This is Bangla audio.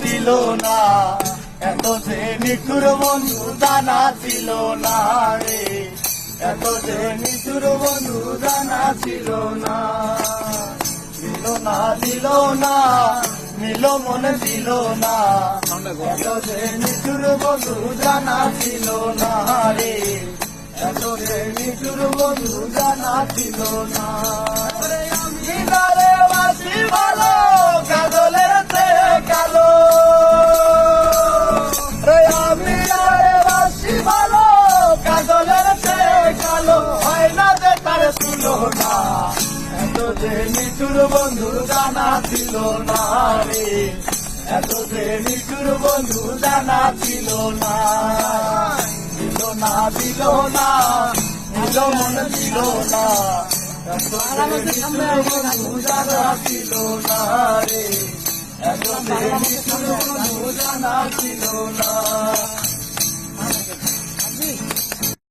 দিল না, এত যে নিঠুর বন্ধু জানা ছিল না রে, এত যে নিঠুর বন্ধু জানা ছিল না। দিল না দিল না মিল মনে দিল না, এত যে নিঠুর বন্ধু জানা ছিল না রে, এত যে নিঠুর বন্ধু জানা ছিল না। দিদারে বাসি ভালো কাজলের চেয়ে কালো, আমি আরে বাসি ভালো কাজলের চেয়ে কালো, হয় না যে তার তুলনা, এত যে নিঠুর বন্ধু জানা ছিল না রে, এত যে নিঠুর বন্ধু জানা ছিল না। দিল না দিল না দিল মনে দিল না, এত যে নিঠুর বন্ধু জানা ছিল না রে, এত যে নিঠুর বন্ধু জানা ছিল না।